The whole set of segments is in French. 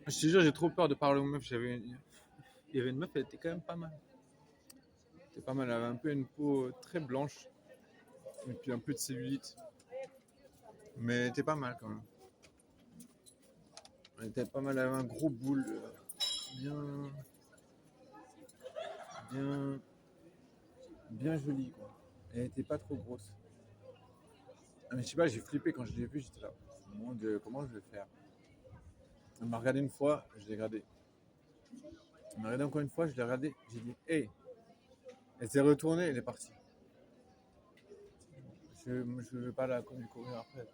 Je te jure, j'ai trop peur de parler aux meufs. Il y avait une meuf, elle était quand même pas mal. Elle était pas mal, elle avait un peu une peau très blanche, et puis un peu de cellulite. Mais elle était pas mal quand même. Elle était pas mal, elle avait un gros boule, bien, bien, bien joli quoi. Elle était pas trop grosse. Ah, mais je sais pas, j'ai flippé quand je l'ai vue, j'étais là. Mon Dieu, comment je vais faire? Elle m'a regardé une fois, je l'ai regardé. Elle m'a regardé encore une fois, je l'ai regardé. J'ai dit, hey! Elle s'est retournée, elle est partie. Je vais pas la lui courir après.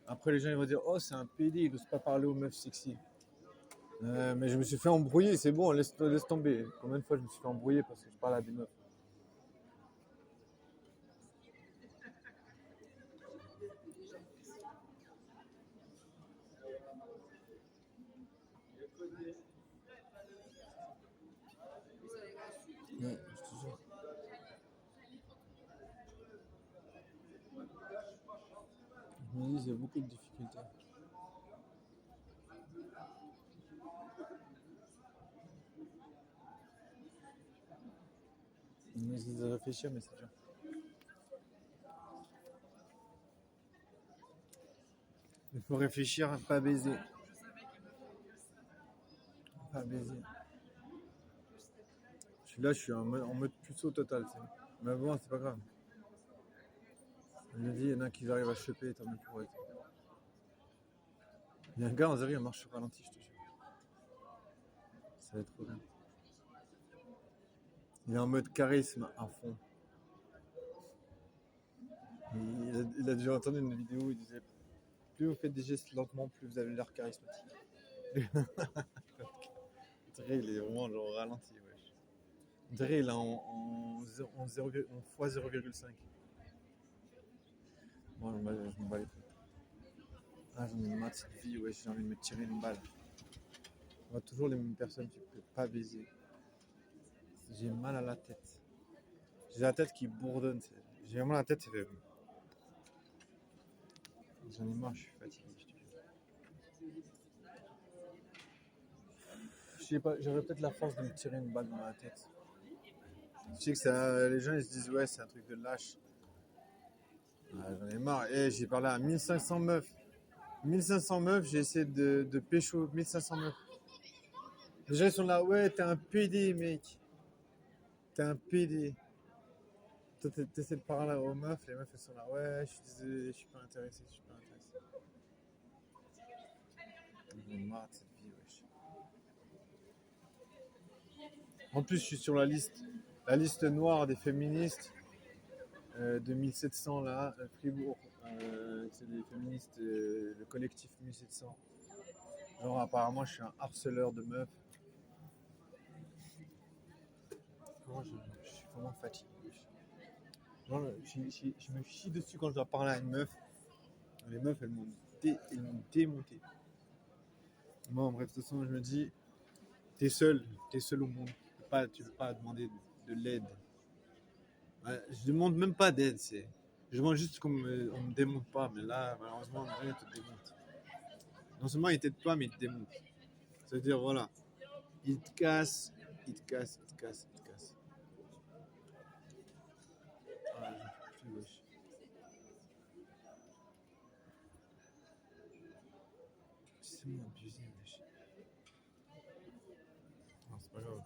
Après, les gens ils vont dire, oh, c'est un PD, il n'ose pas parler aux meufs sexy. Mais je me suis fait embrouiller, c'est bon, laisse tomber. Combien de fois je me suis fait embrouiller parce que je parle à des meufs? Ouais, je te jure. Je me dis, il y a beaucoup de difficultés. On essaie de réfléchir, mais c'est dur. Il faut réfléchir, pas baiser. Pas baiser. Là, je suis en mode puceau total. Mais bon, c'est pas grave. Je me dis, il y en a qui arrivent à choper, tant mieux pour eux. Il y a un gars, on dirait, il marche sur ralenti, je te jure. Ça va être trop bien. Il est en mode charisme à fond. Il a déjà entendu une vidéo où il disait plus vous faites des gestes lentement, plus vous avez l'air charismatique. Dre, il est vraiment genre ralenti. Wesh. Dre, il est en x 0,5. Moi, je m'en bats les couilles. Ah, j'en ai marre de cette vie, wesh, j'ai envie de me tirer une balle. On voit toujours les mêmes personnes qui ne peuvent pas baiser. J'ai mal à la tête. J'ai la tête qui bourdonne. J'ai vraiment la tête. J'en ai marre, je suis fatigué. Je sais pas, j'aurais peut-être la force de me tirer une balle dans la tête. Je sais que ça, les gens ils se disent ouais, c'est un truc de lâche. Ah, j'en ai marre. Eh, j'ai parlé à 1500 meufs. 1500 meufs, j'ai essayé de pécho 1500 meufs. Les gens ils sont là, ouais, t'es un PD, mec. T'es un PD. Toi, t'essaies de parler aux meufs, les meufs elles sont là, ouais, je suis désolé, je suis pas intéressé, je suis pas intéressé. J'en ai marre de cette vie, wesh. En plus, je suis sur la liste noire des féministes de 1700 là, Fribourg. C'est des féministes, le collectif 1700. Genre, apparemment, je suis un harceleur de meufs. Comment je suis vraiment fatigué. Genre, je me chie dessus quand je dois parler à une meuf. Les meufs, elles m'ont démonté. Moi, en bref, de toute façon, je me dis, t'es seul au monde. Tu peux pas demander de l'aide. Ouais, je demande même pas d'aide, je demande juste qu'on me démonte pas, mais là, malheureusement, rien te démonte. Non seulement il t'aide pas, mais il te démonte. C'est-à-dire, voilà, il te casse, il te casse, il te casse, il te casse. Ah, j'en peux plus, wesh. C'est bon, abusé, wesh. Non, c'est pas grave.